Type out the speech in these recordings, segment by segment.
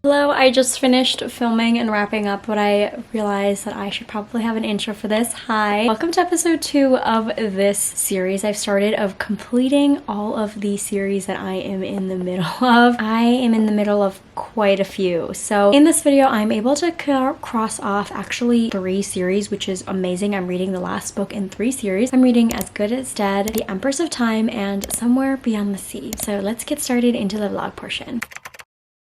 Hello, I just finished filming and wrapping up, but I realized that I should probably have an intro for this. Hi, welcome to episode 2 of this series I've started of completing all of the series that I am in the middle of. I am in the middle of quite a few. So in this video, I'm able to cross off actually 3 series, which is amazing. I'm reading the last book in 3 series. I'm reading As Good as Dead, The Empress of Time, and Somewhere Beyond the Sea. So let's get started into the vlog portion.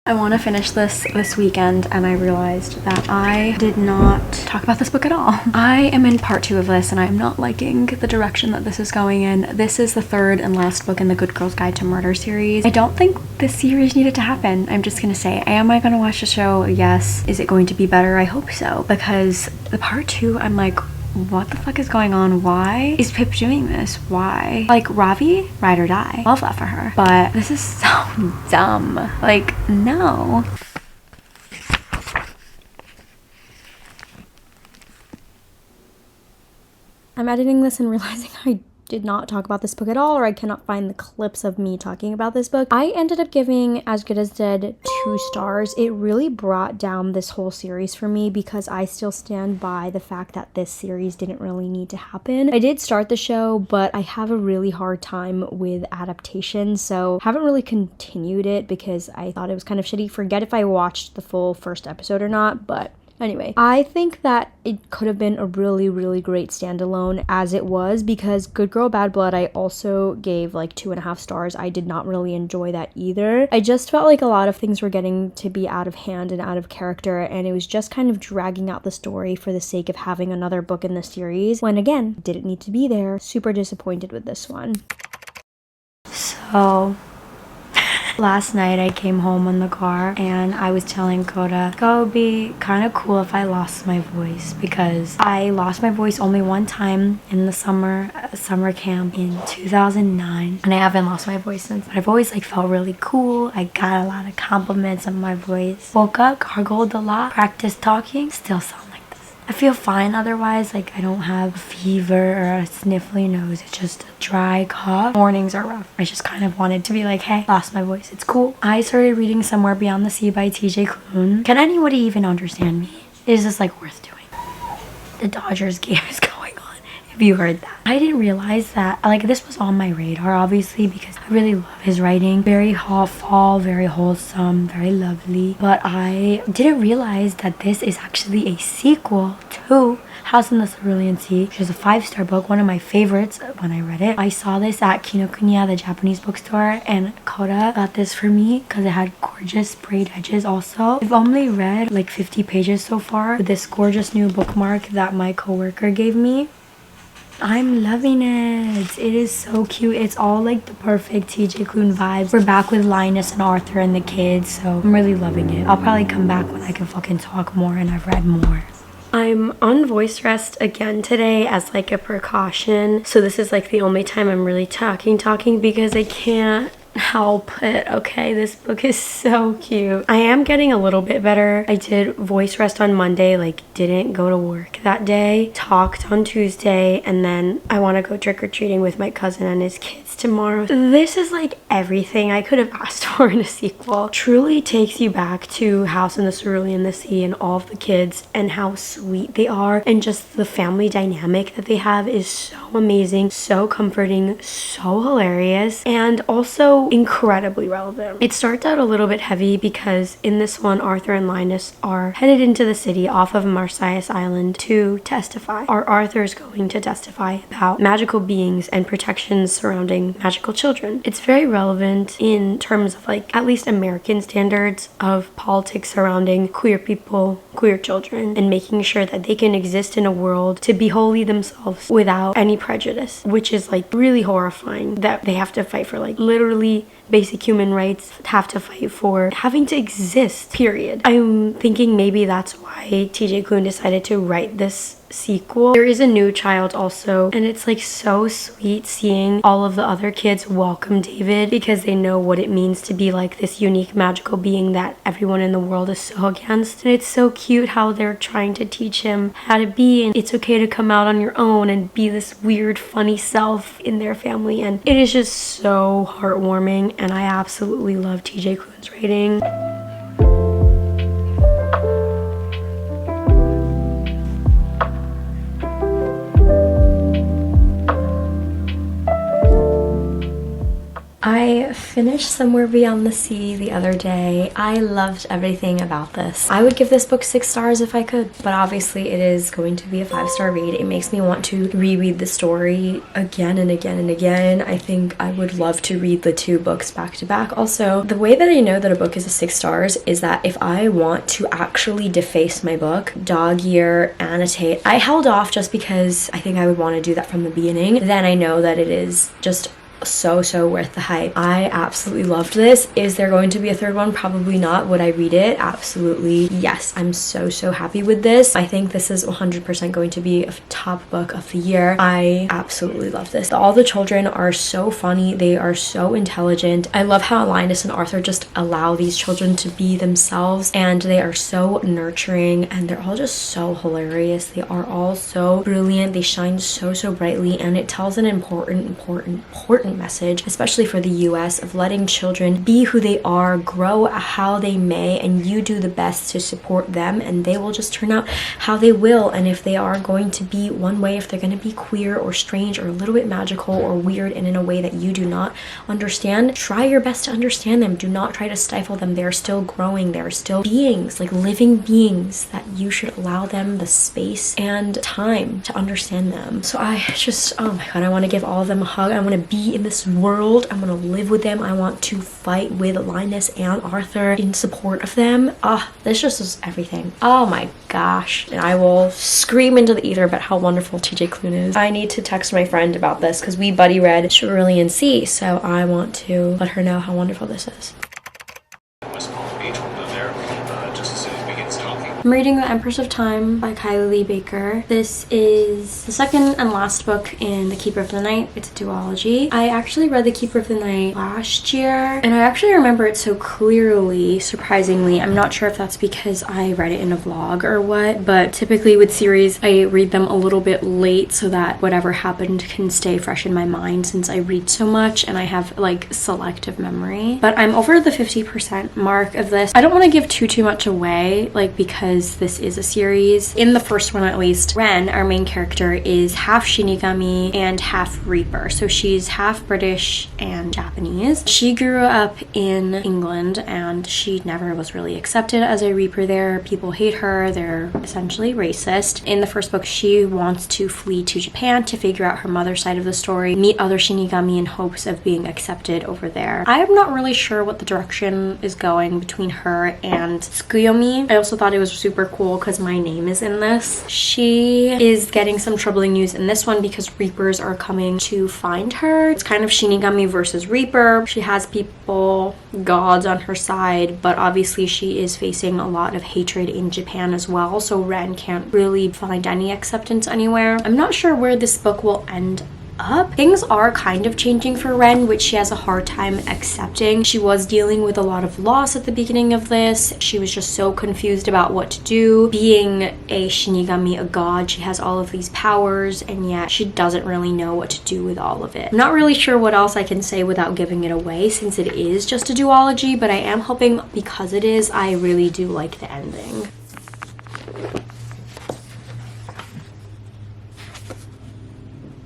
I want to finish this weekend, and I realized that I did not talk about this book at all. I am in part 2 of this and I'm not liking the direction that this is going in. This is the 3rd and last book in the Good Girl's Guide to Murder series. I don't think this series needed to happen. I'm just gonna say, am I gonna watch the show? Yes. Is it going to be better? I hope so, because the part 2, I'm like, what the fuck is going on? Why is Pip doing this? Why? Like, Ravi, ride or die. Love that for her. But this is so dumb. Like, no. I'm editing this and realizing I did not talk about this book at all, or I cannot find the clips of me talking about this book. I ended up giving As Good as Dead 2 stars. It really brought down this whole series for me because I still stand by the fact that this series didn't really need to happen. I did start the show, but I have a really hard time with adaptation, so haven't really continued it because I thought it was kind of shitty. Forget if I watched the full first episode or not, but anyway, I think that it could have been a really, really great standalone as it was, because Good Girl Bad Blood I also gave like 2.5 stars. I did not really enjoy that either. I just felt like a lot of things were getting to be out of hand and out of character, and it was just kind of dragging out the story for the sake of having another book in the series, when again, didn't need to be there. Super disappointed with this one. So last night I came home in the car and I was telling Koda, it would be kind of cool if I lost my voice, because I lost my voice only one time in the summer camp in 2009, and I haven't lost my voice since. But I've always like felt really cool. I got a lot of compliments on my voice. Woke up, gargled a lot, practiced talking, still sound like this. I feel fine otherwise. Like, I don't have a fever or a sniffly nose. It's just a dry cough. Mornings are rough. I just kind of wanted to be like, hey, lost my voice. It's cool. I started reading Somewhere Beyond the Sea by TJ Klune. Can anybody even understand me? Is this like worth doing? The Dodgers game is going on, if you heard that. I didn't realize that, like, this was on my radar, obviously, because I really love his writing. Very fall, very wholesome, very lovely. But I didn't realize that this is actually a sequel to House in the Cerulean Sea, which is a 5-star book, one of my favorites when I read it. I saw this at Kinokuniya, the Japanese bookstore, and Koda got this for me because it had gorgeous sprayed edges also. I've only read like 50 pages so far with this gorgeous new bookmark that my coworker gave me. I'm loving it. It is so cute. It's all like the perfect TJ Klune vibes. We're back with Linus and Arthur and the kids, so I'm really loving it. I'll probably come back when I can fucking talk more and I've read more. I'm on voice rest again today as like a precaution. So this is like the only time I'm really talking because I can't help it. Okay, this book is so cute. I am getting a little bit better. I did voice rest on Monday, like didn't go to work that day, talked on Tuesday, and then I want to go trick-or-treating with my cousin and his kids tomorrow. This is like everything I could have asked for in a sequel. Truly takes you back to House in the Cerulean Sea and all of the kids and how sweet they are, and just the family dynamic that they have is so amazing, so comforting, so hilarious, and also incredibly relevant. It starts out a little bit heavy because in this one, Arthur and Linus are headed into the city off of Marsyas Island to testify. Arthur is going to testify about magical beings and protections surrounding magical children. It's very relevant in terms of like at least American standards of politics surrounding queer people, queer children, and making sure that they can exist in a world to be wholly themselves without any prejudice, which is like really horrifying that they have to fight for like literally basic human rights, have to fight for having to exist, period. I'm thinking maybe that's why TJ Klune decided to write this sequel. There is a new child also, and it's like so sweet seeing all of the other kids welcome David because they know what it means to be like this unique magical being that everyone in the world is so against. And it's so cute how they're trying to teach him how to be, and it's okay to come out on your own and be this weird funny self in their family. And it is just so heartwarming, and I absolutely love TJ Klune's writing. finished Somewhere Beyond the Sea the other day. I loved everything about this. I would give this book 6 stars if I could, but obviously it is going to be a 5-star read. It makes me want to reread the story again and again and again. I think I would love to read the 2 books back to back. Also, the way that I know that a book is a 6 stars is that if I want to actually deface my book, dog ear, annotate, I held off just because I think I would want to do that from the beginning. Then I know that it is just so worth the hype. I absolutely loved this. Is there going to be a 3rd one? Probably not. Would I read it? Absolutely yes. I'm so happy with this. I think this is 100% going to be a top book of the year. I absolutely love this. All the children are so funny. They are so intelligent. I love how Linus and Arthur just allow these children to be themselves, and they are so nurturing, and they're all just so hilarious. They are all so brilliant. They shine so brightly, and it tells an important message, especially for the US, of letting children be who they are, grow how they may, and you do the best to support them, and they will just turn out how they will. And if they are going to be one way, if they're going to be queer or strange or a little bit magical or weird and in a way that you do not understand, try your best to understand them. Do not try to stifle them. They're still growing. They're still beings, like living beings, that you should allow them the space and time to understand them. So I just, oh my god, I want to give all of them a hug. I want to be in this world. I'm gonna live with them. I want to fight with Linus and Arthur in support of them. This just is everything. Oh my gosh. And I will scream into the ether about how wonderful TJ Klune is. I need to text my friend about this because we buddy read Cerulean Sea, so I want to let her know how wonderful this is. I'm reading The Empress of Time by Kylie Lee Baker. This is the 2nd and last book in The Keeper of the Night. It's a duology. I actually read The Keeper of the Night last year, and I actually remember it so clearly, surprisingly. I'm not sure if that's because I read it in a vlog or what, but typically with series, I read them a little bit late so that whatever happened can stay fresh in my mind, since I read so much and I have like selective memory. But I'm over the 50% mark of this. I don't want to give too much away, like, because this is a series. In the first one, at least, Ren, our main character, is half Shinigami and half Reaper. So she's half British and Japanese. She grew up in England and she never was really accepted as a Reaper there. People hate her. They're essentially racist. In the first book, she wants to flee to Japan to figure out her mother's side of the story, meet other Shinigami in hopes of being accepted over there. I'm not really sure what the direction is going between her and Tsukuyomi. I also thought it was super cool because my name is in this. She is getting some troubling news in this one because Reapers are coming to find her. It's kind of Shinigami versus Reaper. She has people, gods on her side, but obviously she is facing a lot of hatred in Japan as well, so Ren can't really find any acceptance anywhere. I'm not sure where this book will end up. Things are kind of changing for Ren, which she has a hard time accepting. She was dealing with a lot of loss at the beginning of this. She was just so confused about what to do. Being a Shinigami, a god, she has all of these powers, and yet she doesn't really know what to do with all of it. I'm not really sure what else I can say without giving it away, since it is just a duology, but I am hoping, because it is, I really do like the ending.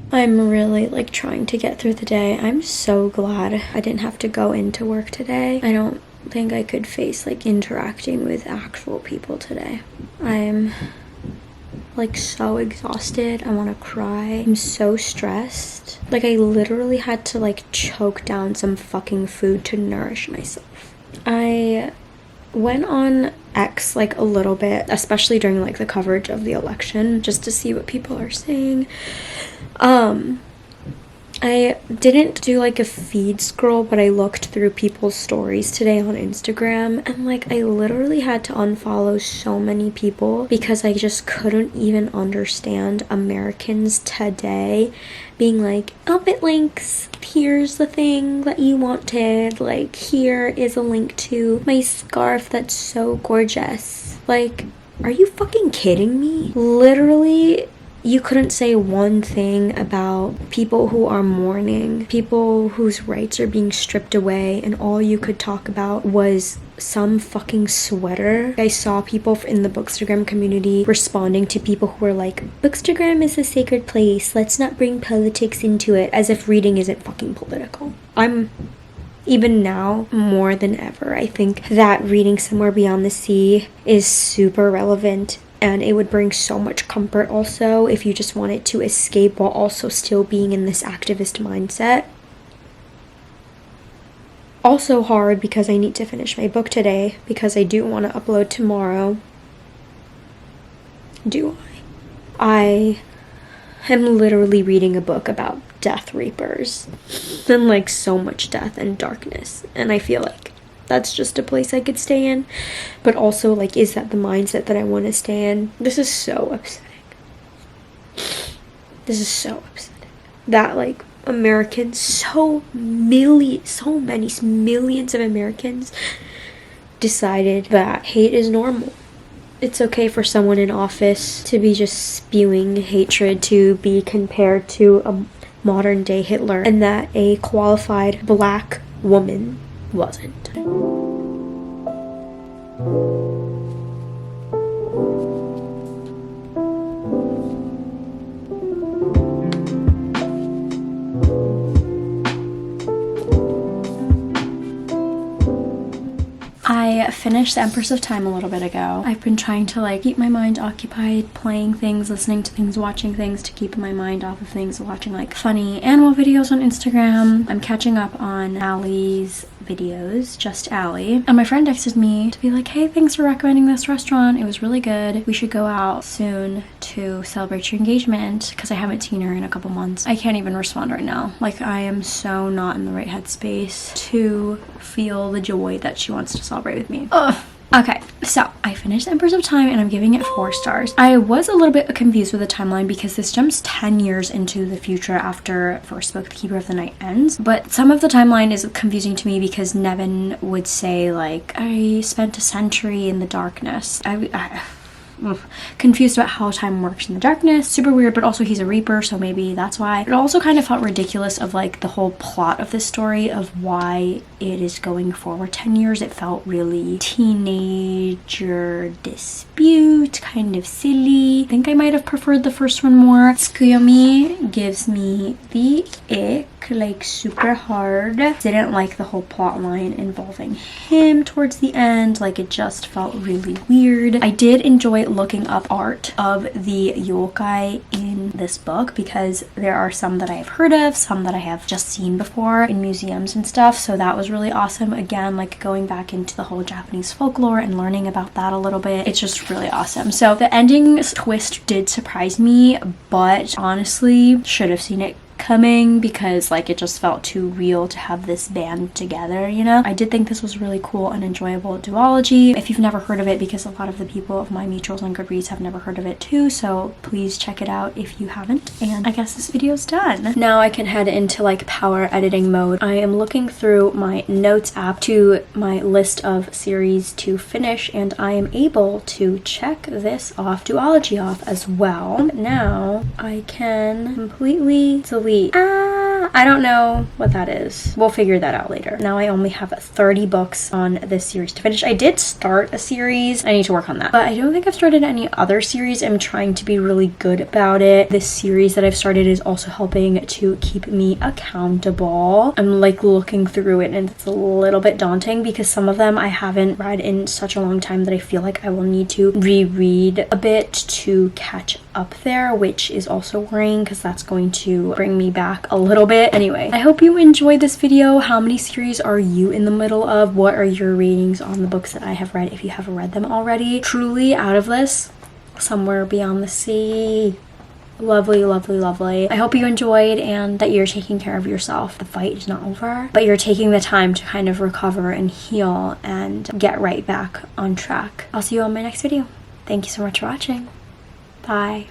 I'm really like trying to get through the day. I'm so glad I didn't have to go into work today. I don't think I could face like interacting with actual people today. I'm like so exhausted. I want to cry. I'm so stressed. Like I literally had to like choke down some fucking food to nourish myself. I went on X like a little bit, especially during like the coverage of the election, just to see what people are saying. I didn't do like a feed scroll, but I looked through people's stories today on Instagram, and like I literally had to unfollow so many people because I just couldn't even understand Americans today being like, Outfit links, here's the thing that you wanted, like here is a link to my scarf that's so gorgeous. Like, are you fucking kidding me? Literally, you couldn't say one thing about people who are mourning, people whose rights are being stripped away, and all you could talk about was some fucking sweater. I saw people in the Bookstagram community responding to people who were like, Bookstagram is a sacred place, let's not bring politics into it, as if reading isn't fucking political. I'm Even now, more than ever, I think that reading Somewhere Beyond the Sea is super relevant, and it would bring so much comfort also if you just wanted to escape while also still being in this activist mindset. Also hard because I need to finish my book today, because I do want to upload tomorrow. Do I? I am literally reading a book about death reapers and like so much death and darkness, and I feel like that's just a place I could stay in, but also like, is that the mindset that I want to stay in? This is so upsetting. This is so upsetting that like Americans, so many millions of Americans decided that hate is normal. It's okay for someone in office to be just spewing hatred, to be compared to a modern day Hitler, and that a qualified black woman wasn't. I finished The Empress of Time a little bit ago. I've been trying to like keep my mind occupied, playing things, listening to things, watching things to keep my mind off of things, watching like funny animal videos on Instagram. I'm catching up on Allie's videos, Just Allie. And my friend texted me to be like, hey, thanks for recommending this restaurant. It was really good. We should go out soon to celebrate your engagement, because I haven't seen her in a couple months. I can't even respond right now. Like, I am so not in the right headspace to feel the joy that she wants to celebrate with me. Ugh. Okay, so I finished Empress of Time and I'm giving it 4 stars. I was a little bit confused with the timeline because this jumps 10 years into the future after first book, The Keeper of the Night, ends. But some of the timeline is confusing to me because Nevin would say like, I spent a century in the darkness. Confused about how time works in the darkness. Super weird, but also he's a reaper, so maybe that's why. It also kind of felt ridiculous of like the whole plot of this story of why it is going forward 10 years. It felt really teenager dispute, kind of silly. I think I might have preferred the first one more. Tsukuyomi gives me the ick, like super hard. Didn't like the whole plot line involving him towards the end. Like, it just felt really weird. I did enjoy looking up art of the yokai in this book because there are some that I have heard of, some that I have just seen before in museums and stuff, so that was really awesome. Again, like going back into the whole Japanese folklore and learning about that a little bit, it's just really awesome. So the ending twist did surprise me, but honestly should have seen it coming because like it just felt too real to have this band together, you know? I did think this was really cool and enjoyable duology. If you've never heard of it, because a lot of the people of my mutuals on Goodreads have never heard of it too, so please check it out if you haven't. And I guess this video's done. Now I can head into like power editing mode. I am looking through my notes app to my list of series to finish, and I am able to check this off, duology off as well. Now I can completely delete. I don't know what that is. We'll figure that out later. Now I only have 30 books on this series to finish. I did start a series. I need to work on that. But I don't think I've started any other series. I'm trying to be really good about it. This series that I've started is also helping to keep me accountable. I'm like looking through it and it's a little bit daunting because some of them I haven't read in such a long time that I feel like I will need to reread a bit to catch up there, which is also worrying because that's going to bring me back a little bit. Anyway, I hope you enjoyed this video. How many series are you in the middle of? What are your ratings on the books that I have read if you haven't read them already? Truly, out of this, Somewhere Beyond the Sea. Lovely, lovely, lovely. I hope you enjoyed and that you're taking care of yourself. The fight is not over, but you're taking the time to kind of recover and heal and get right back on track. I'll see you on my next video. Thank you so much for watching. Bye.